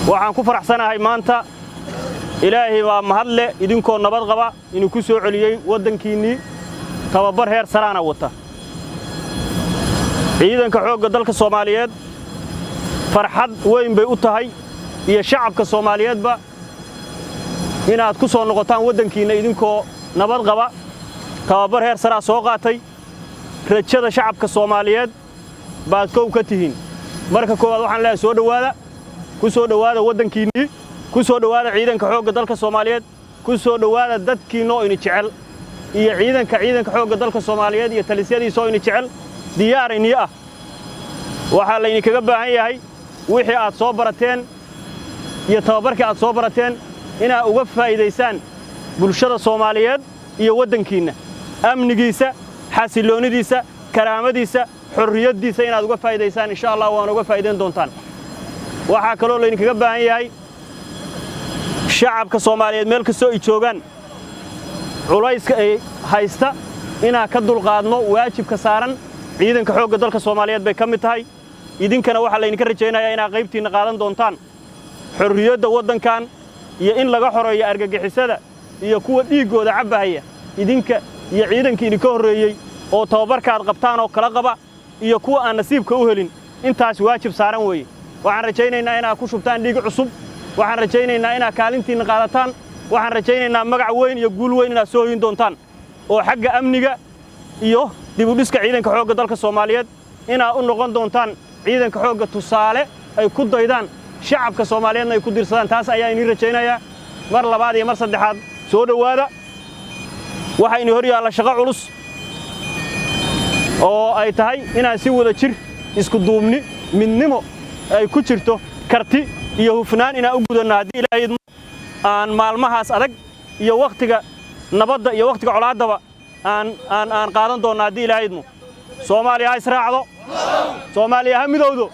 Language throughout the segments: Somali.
waxaan ku faraxsanahay maanta ilaahay waa mahadle idinkoo nabad qaba inuu ku soo celiyay wadankiinii tababar heer saraana wata ciidanka xoogga dalka Soomaaliyeed farxad weyn bay u tahay iyo shacabka Soomaaliyeedba inaad ku soo noqotaan wadankiina idinkoo nabad qaba tababar heer saraa soo qaatay rajada shacabka Soomaaliyeed baad koow ka tihiin marka koowaad waxaan leeyahay soo dhawaada ku soo dhawaada wadankiinii ku soo dhawaada ciidanka xoogga dalka Soomaaliyeed ku soo dhawaada dadkiinoo in jecel iyo ciidanka xoogga dalka Soomaaliyeed iyo talisyadiisa oo in jecel diyaarini ah waxa la idinkaga baahan yahay wixii aad soo barateen iyo tababarkii aad soo barateen inaa uga faa'iideysaan bulshada Soomaaliyeed iyo wadankiina amnigiisa xasiloonidiisa karaamadiisa xurriyadiisa inaad uga faa'iideysaan insha Allah waan uga faa'iideen doontaan waxa kale oo la idinkaga baahan yahay shacabka Soomaaliyeed meel kastoo ay joogaan culayska ay haysta inaa ka dulqaadno waajibka saaran ciidanka xoogga dalka Soomaaliyeed bay kamid tahay idinkana waxa la idinka rajaynayaa inaa qaybtiina qaadan doontaan xurriyadda wadankan iyo in laga xoreeyo argagixisada iyo kuwa dhiigooda cabahaya idinka iyo ciidankii idinka horeeyay oo tababarkaad qabtaan oo kala qaba iyo kuwa aan nasiibka u helin intaas waajib saaran weeye waxaan rajaynaynaa inaa ku shubtaan dhiig cusub waxaan rajaynaynaa inaa kaalintiina qaadataan waxaan rajaynaynaa magac weyn iyo guul weyn inaa soo hoyin doontaan oo xagga amniga iyo dib u dhiska ciidanka xoogga dalka Soomaaliyeed inaa u noqon doontaan ciidanka xoogga tusaale ay ku daydaan shacabka Soomaaliyeedna ay ku dirsadaan taas ayaa inii rajaynayaa mar labaad iyo mar saddexaad soo dhawaada waxa inii hor yaalla shaqo culus oo ay tahay inaan si wada jir isku duubni midnimo ay ku jirto karti iyo hufnaan inaan u gudano haddii Ilaahay aan maalmahaas adag iyo waqtiga nabadda iyo waqtiga colaadaba aan qaadan doonaa haddii Ilaahay Soomaaliya ha israacdo Soomaaliya ha midowdo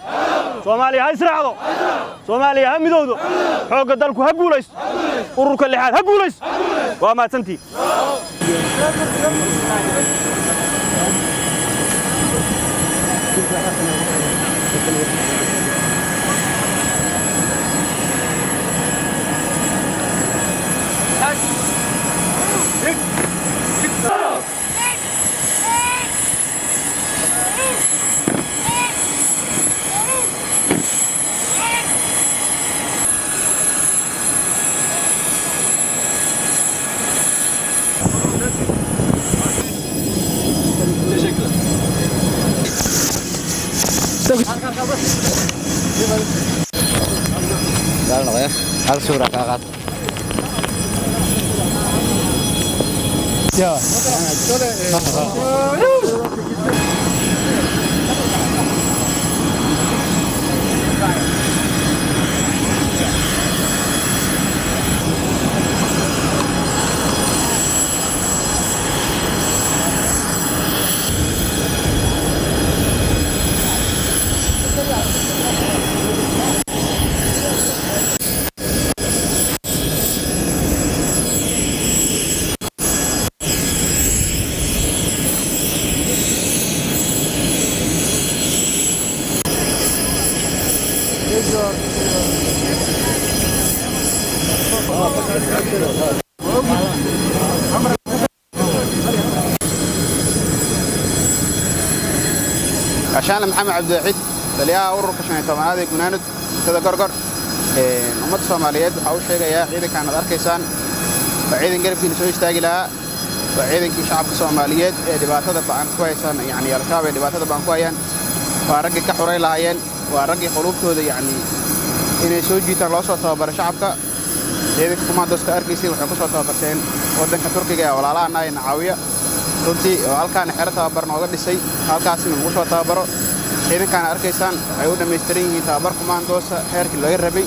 Soomaaliya ha israacdo Soomaaliya ha midowdo xoogga dalku ha guulaysto ururka lixaad ha guulaysto waa mahadsantii يلا يا هل صورة كاغات يا عشان محمد عبد الوحيد تليها أورك عشان يتمنى هذا يكونان كذا قرقر أمد الصوماليات وحاول شيء يا عيدك عن الأركيسان وعيدن قرب في نسوي اشتاق لها وعيدن كي شعب الصوماليات دبعتها طبعا كويسان يعني يركاب دبعتها طبعا كويسان ورجع كحوري لهاين ورجع قلوبته يعني إن يسوي جيتان لاسوا تبر شعبك عيدك كمان دوست أركيسين وحكوسوا تبرتين ودن كتركيا ولا لا ناي نعوية runtii halkaan xeer tababar nooga dhisay halkaasina ugu soo tababaro ciidankan arkaysaan ay u dhameystiran yihiin tababar kumaandoosa heerkii laga rabay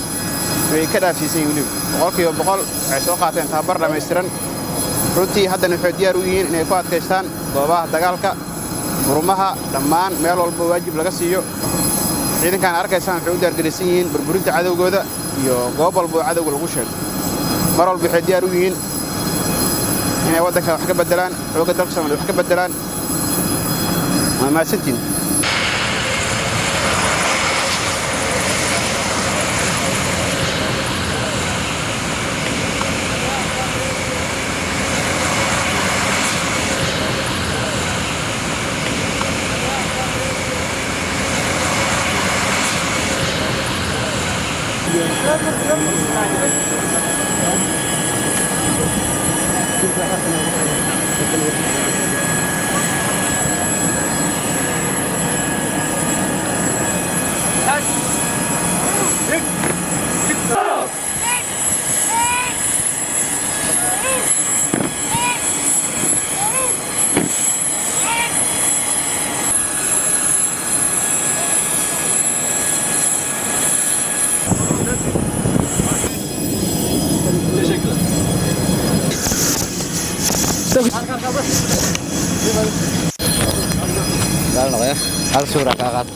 way ka dhaafsiisay waliba 100% ay soo qaateen tababar dhameystiran runtii haddana waxay diyaar u yihiin inay ku adkaystaan goobaha dagaalka murumaha dhammaan meel walba waajib laga siiyo ciidankan arkaysaan waxay u diyaargaraysan yihiin burburinta cadawgooda iyo goob walba cadawga lagu sheego mar walba waxay diyaar u yihiin inay wadanka wax ka bedelaan xoogga dalka Soomaaliya wax ka bedelaan ma sintiin Dal noqoya. Hal suura ka qaad.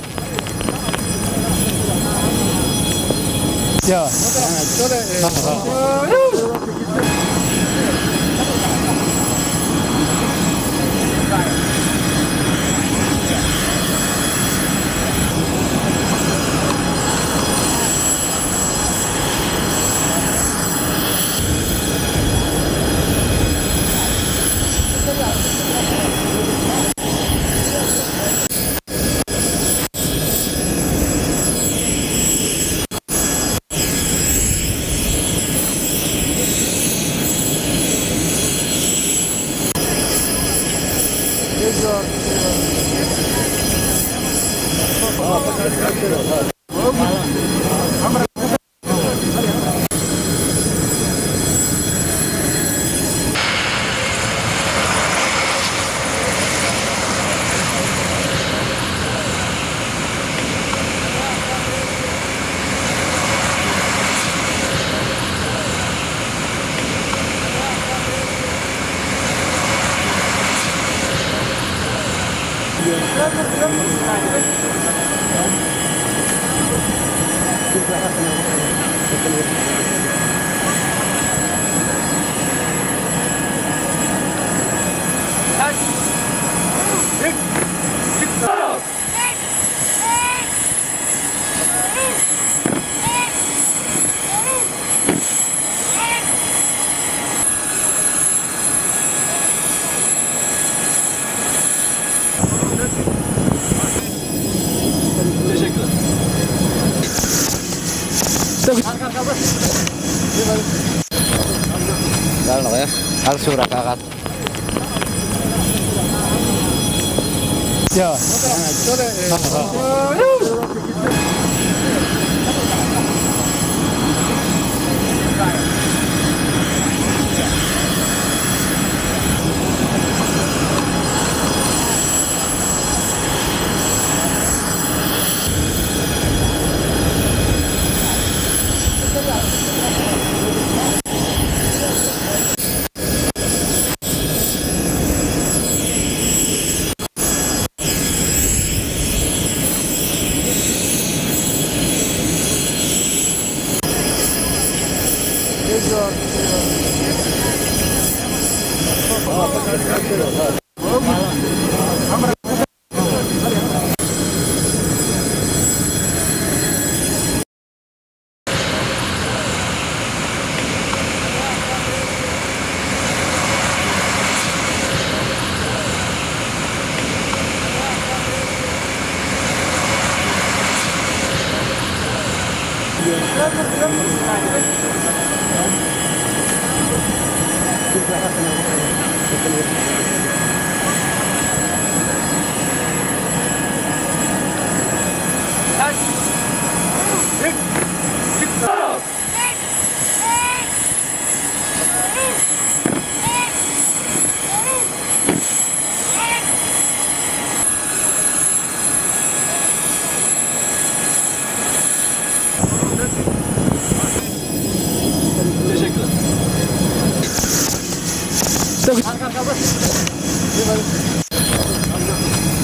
Dal noqoya. Hal suura ka qaad.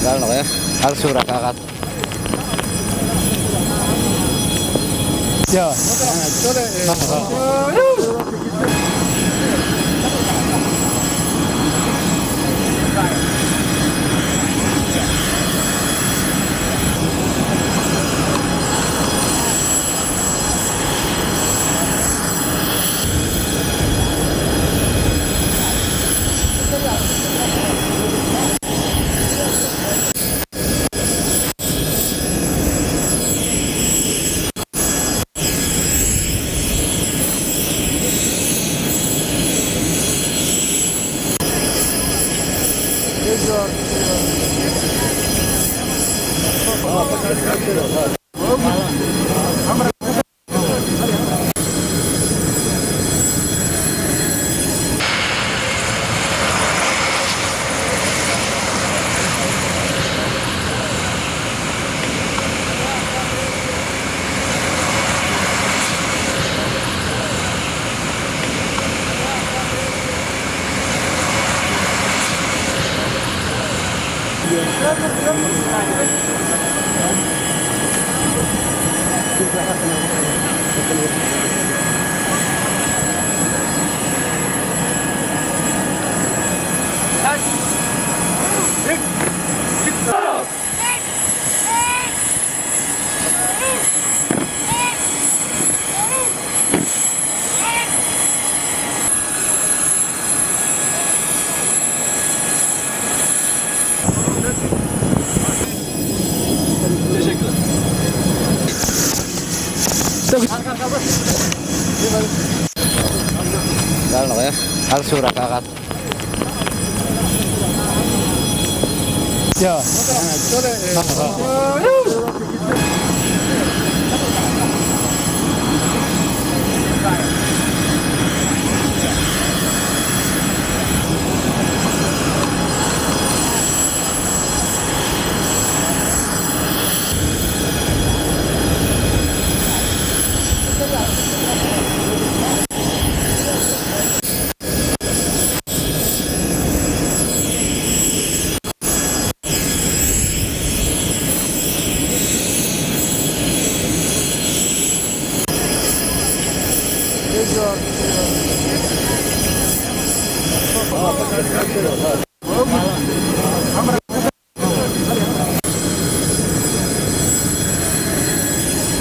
Dal noqoya. Hal suura ka qaad. Gala noqoya. Hal suura ka qaad.